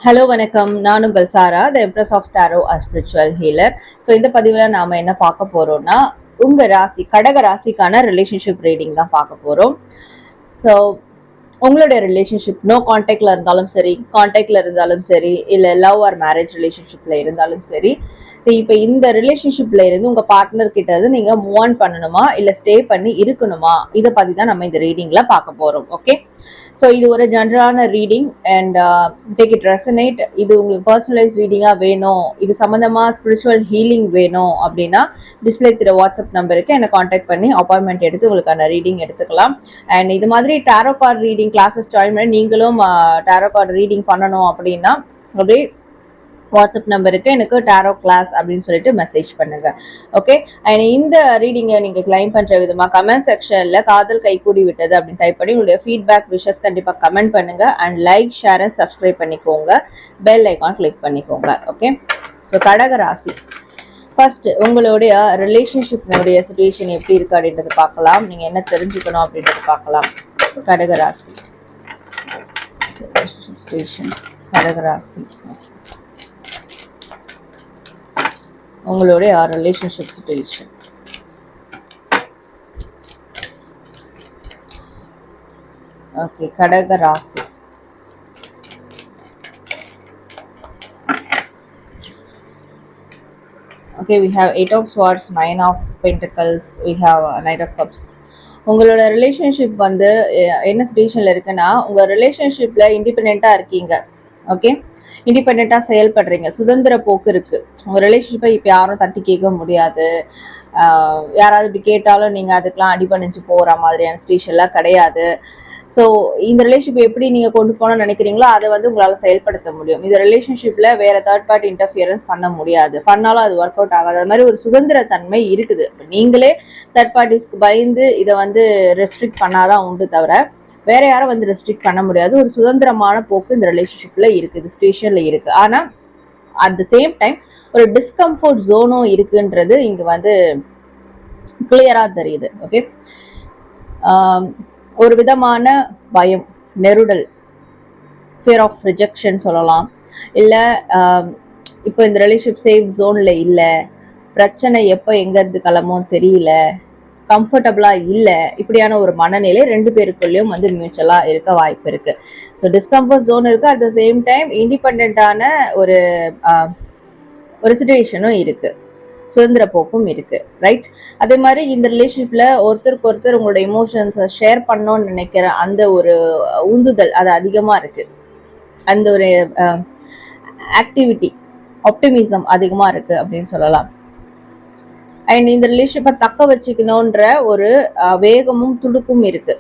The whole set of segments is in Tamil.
ஹலோ வணக்கம். நான் உங்கள் Sarah, the empress of tarot and spiritual healer. So இந்த பதிவில் நாம் என்ன பார்க்க போகிறோம்னா, உங்கள் ராசி கடக ராசிக்கான ரிலேஷன்ஷிப் ரீடிங் தான் பார்க்க போகிறோம். ஸோ உங்களுடைய ரிலேஷன்ஷிப் நோ கான்டாக்ட்ல இருந்தாலும் சரி, கான்டாக்ட்ல இருந்தாலும் சரி, இல்லை லவ் ஆர் மேரேஜ் ரிலேஷன்ஷிப்ல இருந்தாலும் சரி, ஸோ இப்போ இந்த ரிலேஷன்ஷிப்ல இருந்து உங்க பார்ட்னர் கிட்ட இருந்து நீங்க மூவ் ஆன் பண்ணணுமா இல்லை ஸ்டே பண்ணி இருக்கணுமா, இதை பத்தி தான் நம்ம இந்த ரீடிங்ல பார்க்க போறோம். ஓகே, ஸோ இது ஒரு ஜென்ரலான reading and take it resonate. இது உங்களுக்கு பர்சனலைஸ் ரீடிங்காக வேணும், இது சம்மந்தமாக ஸ்பிரிச்சுவல் ஹீலிங் வேணும் அப்படின்னா டிஸ்பிளே திரு வாட்ஸ்அப் நம்பருக்கு என்னை காண்டாக்ட் பண்ணி அப்பாயின்மெண்ட் எடுத்து உங்களுக்கான ரீடிங் எடுத்துக்கலாம். அண்ட் இது மாதிரி tarot card reading classes join பண்ணி நீங்களும் டாரோ கார்டு ரீடிங் பண்ணணும் அப்படின்னா அப்படியே வாட்ஸ்அப் நம்பருக்கு எனக்கு டாரோ கிளாஸ் அப்படின்னு சொல்லிட்டு மெசேஜ் பண்ணுங்க. ஓகே, அண்ட் இந்த ரீடிங்கை நீங்க கிளைம் பண்ற விதமா கமெண்ட் செக்ஷன்ல காதல் கைகூடி விட்டது அப்படின்னு டைப் பண்ணி உங்களுடைய ஃபீட்பேக் விஷஸ் கண்டிப்பா கமெண்ட் பண்ணுங்க. And like share and subscribe பண்ணிக்கோங்க, பெல் ஐக்கான் கிளிக் பண்ணிக்கோங்க. ஓகே, ஸோ கடக ராசி ஃபர்ஸ்ட் உங்களுடைய ரிலேஷன்ஷிப்னுடைய சிச்சுவேஷன் எப்படி இருக்கு அப்படின்றது பார்க்கலாம். நீங்க என்ன தெரிஞ்சுக்கணும் அப்படின்றது பார்க்கலாம். கடக ராசி சிச்சுவேஷன், கடக ராசி உங்களுடைய ரிலேஷன்ஷிப் சிச்சுவேஷன். ஓகே, கடக ராசி okay, we have 8 of swords, 9 of pentacles, we have knight of cups. உங்களோட ரிலேஷன்ஷிப் வந்து என்ன சிச்சுவேஷன்ல இருக்குன்னா, உங்க ரிலேஷன்ஷிப்ல இண்டிபெண்டா இருக்கீங்க. ஓகே, இண்டிபெண்டா செயல்படுறீங்க, சுதந்திர போக்கு இருக்கு. உங்க ரிலேஷன்ஷிப்பை இப்ப யாரும் தட்டி கேட்க முடியாது. யாராவது இப்படி கேட்டாலும் நீங்க அதுக்கெல்லாம் அடிபணிஞ்சு போற மாதிரியான சிச்சுவேஷன்லாம் கிடையாது. ஸோ இந்த ரிலேஷன்ஷிப் எப்படி நீங்க கொண்டு போகணும்னு நினைக்கிறீங்களோ அதை வந்து உங்களால செயல்படுத்த முடியும். இந்த ரிலேஷன்ஷிப்ல வேற தேர்ட் பார்ட்டி இன்டர்ஃபியரன்ஸ் பண்ண முடியாது, பண்ணாலும் அது ஒர்க் அவுட் ஆகாது. அது மாதிரி ஒரு சுதந்திர தன்மை இருக்குது. நீங்களே தேர்ட் பார்ட்டிஸ்க்கு பயந்து இதை வந்து ரெஸ்ட்ரிக்ட் பண்ணாதான் உண்டு, தவிர வேற யாரும் வந்து ரெஸ்ட்ரிக்ட் பண்ண முடியாது. ஒரு சுதந்திரமான போக்கு இந்த ரிலேஷன்ஷிப்ல இருக்குது, சிச்சுவேஷன்ல இருக்கு. ஆனா அட் த சேம் டைம் ஒரு டிஸ்கம்ஃபர்ட் ஜோனும் இருக்குன்றது இங்க வந்து கிளியரா தெரியுது. ஓகே, ஒரு விதமான பயம், நெருடல், ஃபியர் ஆஃப் ரிஜெக்ஷன் சொல்லலாம். இல்லை இப்போ இந்த ரிலேஷன்ஷிப் சேஃப் ஜோன்ல இல்லை, பிரச்சனை எப்போ எங்கேருந்து கிளம்போ தெரியல, கம்ஃபர்டபுளா இல்லை, இப்படியான ஒரு மனநிலை ரெண்டு பேருக்குள்ளேயும் வந்து மியூச்சுவலா இருக்க வாய்ப்பு இருக்கு. ஸோ டிஸ்கம்ஃபர்ட் ஜோன் இருக்கு, அட் த சேம் டைம் இண்டிபெண்டான ஒரு சிச்சுவேஷனும் இருக்கு, சுதந்திர போக்கும் இருக்கு. ரைட், அதே மாதிரி இந்த ரிலேஷன்ஷிப்ல ஒருத்தருக்கு ஒருத்தர் உங்களோட இமோஷன்ஸை ஷேர் பண்ணணும்னு நினைக்கிற அந்த ஒரு உந்துதல் அது அதிகமா இருக்கு. அந்த ஒரு ஆக்டிவிட்டி, ஆப்டிமிசம் அதிகமா இருக்கு அப்படின்னு சொல்லலாம். அண்ட் இந்த ரிலேஷன்ஷிப்பை தக்க வச்சுக்கணும்ன்ற ஒரு வேகமும் துடுக்கும் இருக்கு.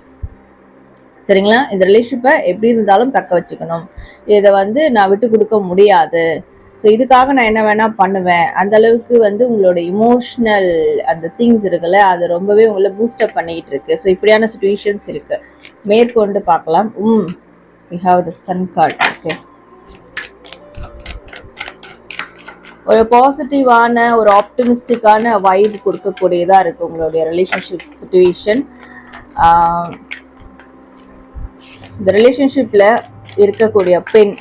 சரிங்களா, இந்த ரிலேஷன்ஷிப்பை எப்படி இருந்தாலும் தக்க வச்சுக்கணும், இதை வந்து நான் விட்டு கொடுக்க முடியாது, ஸோ இதுக்காக நான் என்ன வேணா பண்ணுவேன், அந்த அளவுக்கு வந்து உங்களோட இமோஷனல் அந்த திங்ஸ் இருக்குல்ல, அது ரொம்பவே உங்களை பூஸ்டப் பண்ணிக்கிட்டு இருக்கு. ஸோ இப்படியான சிச்சுவேஷன்ஸ் இருக்கு. மேற்கொண்டு பார்க்கலாம். we have the sun card. Okay, ஒரு பாசிட்டிவான ஒரு ஆப்டிமிஸ்டிக்கான வைப் கொடுக்கக்கூடியதா இருக்கு உங்களுடைய ரிலேஷன்ஷிப் சிச்சுவேஷன். இந்த ரிலேஷன்ஷிப்ல இருக்கக்கூடிய பெண்,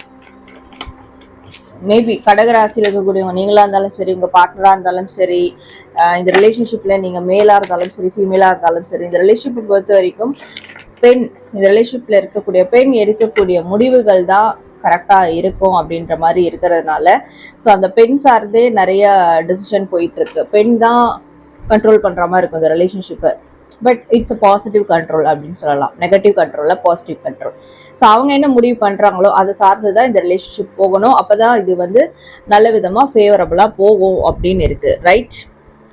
மேபி கடகராசியில் இருக்கக்கூடியவங்க நீங்களா இருந்தாலும் சரி, உங்க பார்ட்னரா இருந்தாலும் சரி, இந்த ரிலேஷன்ஷிப்ல நீங்க மேலா இருந்தாலும் சரி, ஃபீமேலா இருந்தாலும் சரி, இந்த ரிலேஷன்ஷிப்பை பொறுத்த வரைக்கும் பெண், இந்த ரிலேஷன்ஷிப்ல இருக்கக்கூடிய பெண் எடுக்கக்கூடிய முடிவுகள் தான் கரெக்டா இருக்கும் அப்படின்ற மாதிரி இருக்கிறதுனால, ஸோ அந்த பெண் சார்ந்தே நிறைய டிசிஷன் போயிட்டு இருக்கு. பெண் தான் கண்ட்ரோல் பண்ற மாதிரி இருக்கும் இந்த ரிலேஷன்ஷிப்பை. But it's a positive control அப்படின்னு சொல்லலாம், நெகட்டிவ் கண்ட்ரோல்ல பாசிட்டிவ் கண்ட்ரோல். ஸோ அவங்க என்ன முடிவு பண்றாங்களோ அதை சார்ந்துதான் இந்த ரிலேஷன்ஷிப் போகணும். அப்பதான் இது வந்து நல்ல விதமா ஃபேவரபிளா போகும் அப்படின்னு இருக்கு. ரைட்,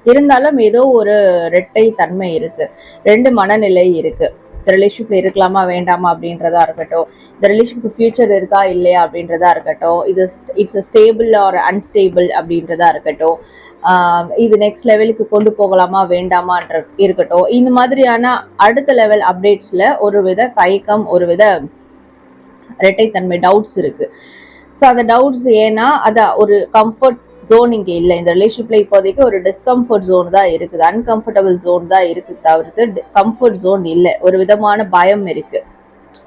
இருந்தாலும் ஏதோ ஒரு ரெட்டை தன்மை இருக்கு, ரெண்டு மனநிலை இருக்கு. இந்த ரிலேஷன்ஷிப்ல இருக்கலாமா வேண்டாமா அப்படின்றதா இருக்கட்டும், இந்த ரிலேஷன்ஷிப் ஃபியூச்சர் இருக்கா இல்லையா அப்படின்றதா இருக்கட்டும், இது இட்ஸ் ஸ்டேபிள் ஆர் அன்ஸ்டேபிள் அப்படின்றதா இருக்கட்டும், இது நெக்ஸ்ட் லெவலுக்கு கொண்டு போகலாமா வேண்டாமான்ற இருக்கட்டும், இந்த மாதிரியான அடுத்த லெவல் அப்டேட்ஸ்ல ஒரு வித தயக்கம், ஒரு வித இரட்டைத்தன்மை, டவுட்ஸ் இருக்கு. ஸோ அந்த டவுட்ஸ் ஏன்னா அத ஒரு கம்ஃபர்ட் ஜோன் இங்கே இல்லை. இந்த ரிலேஷன்ஷிப்ல இப்போதைக்கு ஒரு டிஸ்கம்ஃபர்ட் ஜோன் தான் இருக்குது, அன்கம்ஃபர்டபுள் ஜோன் தான் இருக்கு, தவிர்த்து கம்ஃபர்ட் ஜோன் இல்லை. ஒரு விதமான பயம் இருக்கு.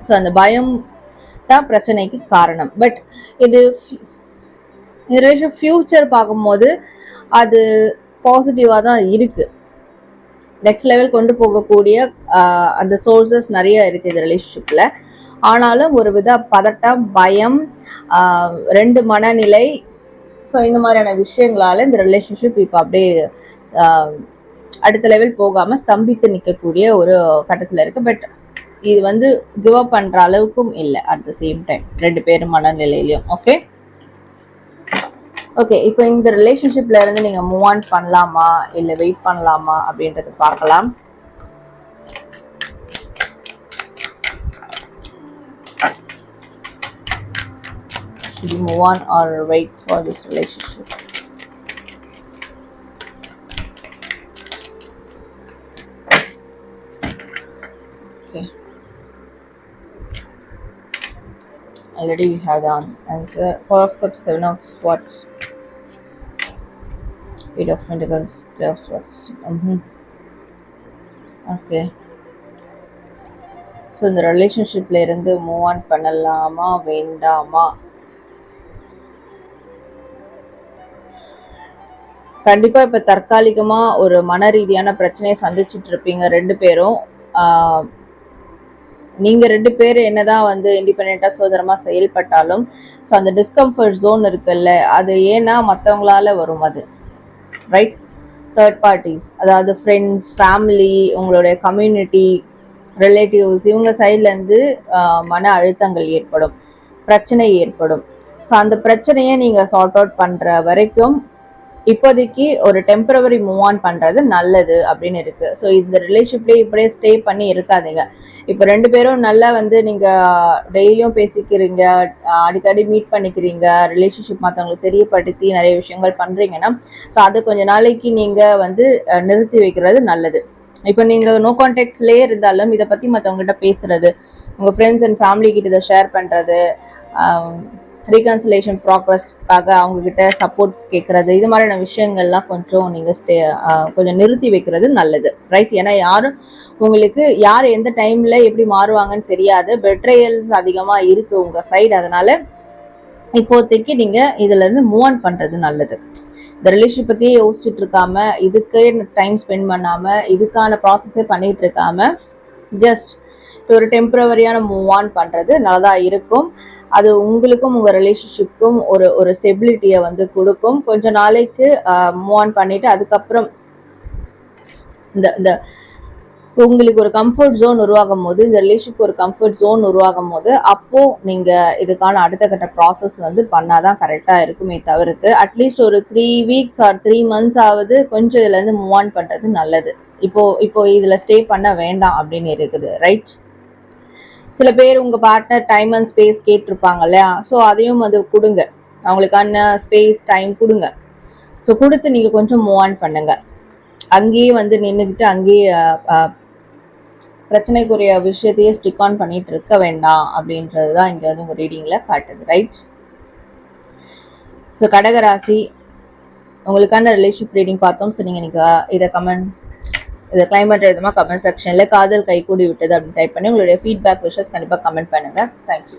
ஸோ அந்த பயம் தான் பிரச்சனைக்கு காரணம். பட் இது ரிலேஷன் ஃபியூச்சர் பார்க்கும்போது அது பாசிட்டிவா தான் இருக்கு. நெக்ஸ்ட் லெவல் கொண்டு போகக்கூடிய அந்த சோர்சஸ் நிறைய இருக்கு இந்த ரிலேஷன்ஷிப்ல. ஆனாலும் ஒரு வித பதட்டம், பயம், ரெண்டு மனநிலை, ஸோ இந்த மாதிரியான விஷயங்களால இந்த ரிலேஷன்ஷிப் இப்போ அப்படியே அடுத்த லெவல் போகாம ஸ்தம்பித்து நிற்கக்கூடிய ஒரு கட்டத்தில் இருக்கு. பட் இது வந்து கிவ் அப் பண்ற அளவுக்கும் இல்லை அட் த சேம் டைம் ரெண்டு பேரும் மனநிலையிலையும். ஓகே ஓகே இப்போ இந்த ரிலேஷன்ஷிப்ல இருந்து நீங்க மூவ் ஆன் பண்ணலாமா இல்லை வெயிட் பண்ணலாமா அப்படின்றத பார்க்கலாம். Should you move on or wait for this relationship? Okay. Already we have the answer. Four of Cups, Seven of Swords, Eight of Pentacles, Three of Swords. Okay. So இந்த ரிலேஷன்ஷிப்ல இருந்து மூவ் ஆன் பண்ணலாமா வேண்டாமா? கண்டிப்பா இப்ப தற்காலிகமா ஒரு மன ரீதியான பிரச்சனையை சந்திச்சுட்டு இருப்பீங்க ரெண்டு பேரும். நீங்க ரெண்டு பேரும் என்னதான் வந்து இண்டிபெண்டா சுதந்திரமா செயல்பட்டாலும் ஸோ அந்த டிஸ்கம்ஃபர்ட் ஜோன் இருக்குல்ல, அது ஏன்னா மற்றவங்களால வரும் அது, ரைட்? தேர்ட் பார்ட்டிஸ், அதாவது ஃப்ரெண்ட்ஸ், ஃபேமிலி, உங்களுடைய கம்யூனிட்டி, ரிலேட்டிவ்ஸ், இவங்க சைட்ல இருந்து மன அழுத்தங்கள் ஏற்படும், பிரச்சனை ஏற்படும். ஸோ அந்த பிரச்சனையை நீங்க சார்ட் அவுட் பண்ற வரைக்கும் இப்போதைக்கு ஒரு டெம்பரவரி மூவ் ஆன் பண்றது நல்லது அப்படின்னு இருக்கு. ஸோ இந்த ரிலேஷன்ஷிப்லேயே இப்படியே ஸ்டே பண்ணி இருக்காதீங்க. இப்போ ரெண்டு பேரும் நல்லா வந்து நீங்க டெய்லியும் பேசிக்கிறீங்க, அடிக்கடி மீட் பண்ணிக்கிறீங்க, ரிலேஷன்ஷிப் மற்றவங்களுக்கு தெரியப்படுத்தி நிறைய விஷயங்கள் பண்றீங்கன்னா ஸோ அது கொஞ்ச நாளைக்கு நீங்க வந்து நிறுத்தி வைக்கிறது நல்லது. இப்போ நீங்க நோ கான்டாக்ட்லயே இருந்தாலும் இதை பத்தி மற்றவங்ககிட்ட பேசுறது, உங்க ஃப்ரெண்ட்ஸ் அண்ட் ஃபேமிலி கிட்ட இதை ஷேர் பண்றது, ரீகன்சிலேஷன் ப்ராக்ரஸ்க்காக அவங்க கிட்ட சப்போர்ட் கேட்கறது, இது மாதிரியான விஷயங்கள்லாம் கொஞ்சம் நீங்க கொஞ்சம் நிறுத்தி வைக்கிறது நல்லது, ரைட்? ஏன்னா யாரும் உங்களுக்கு யார் எந்த டைம்ல எப்படி மாறுவாங்கன்னு தெரியாது. பெட்ரையல்ஸ் அதிகமா இருக்கு உங்க சைடு. அதனால இப்போதைக்கு நீங்க இதுல இருந்து மூவ் ஆன் பண்றது நல்லது. இந்த ரிலேஷன் பத்தியே யோசிச்சுட்டு இருக்காம, இதுக்கே டைம் ஸ்பெண்ட் பண்ணாம, இதுக்கான ப்ராசஸே பண்ணிட்டு இருக்காம ஜஸ்ட் ஒரு டெம்பரவரியான மூவ் ஆன் பண்றது நல்லதா இருக்கும். அது உங்களுக்கும் உங்க ரிலேஷன்ஷிப்க்கும் ஒரு ஸ்டெபிலிட்டியை வந்து கொடுக்கும். கொஞ்ச நாளைக்கு மூவ் ஆன் பண்ணிட்டு அதுக்கப்புறம் இந்த உங்களுக்கு ஒரு கம்ஃபர்ட் ஜோன் உருவாகும் போது, இந்த ரிலேஷன்ஷிப் ஒரு கம்ஃபர்ட் ஜோன் உருவாகும் போது அப்போ நீங்க இதுக்கான அடுத்த கட்ட ப்ராசஸ் வந்து பண்ணாதான் கரெக்டா இருக்குமே தவிர்த்து அட்லீஸ்ட் ஒரு 3 வீக்ஸ் ஆர் 3 months ஆகுது கொஞ்சம் இதுல இருந்து மூவ் ஆன் பண்றது நல்லது. இப்போ இதுல ஸ்டே பண்ண வேண்டாம் அப்படின்னு இருக்குது, ரைட்? சில பேர் உங்க பார்ட்னர் டைம் அண்ட் ஸ்பேஸ் கேட்டிருப்பாங்க இல்லையா? ஸோ அதையும் அது கொடுங்க, அவங்களுக்கான ஸ்பேஸ் டைம் கொடுங்க. ஸோ கொடுத்து நீங்க கொஞ்சம் மூவ் ஆன் பண்ணுங்க. அங்கேயே வந்து நின்றுக்கிட்டு அங்கேயே பிரச்சனைக்குரிய விஷயத்தையே ஸ்டிக் ஆன் பண்ணிட்டு இருக்க வேண்டாம் அப்படின்றது தான் இங்க வந்து உங்க ரீடிங்ல காட்டுது, ரைட்? ஸோ கடகராசி உங்களுக்கான ரிலேஷன்ஷிப் ரீடிங் பார்த்தோம். ஸோ நீங்க இதை கிளைமேட் எழுதுமா கமெண்ட் செக்ஷன்ல காதல் கைகூடி விட்டது அப்படின்னு டைப் பண்ணி உங்களுடைய ஃபீட்பேக் விஷஸ் கண்டிப்பாக கமெண்ட் பண்ணுங்க. தேங்க்யூ.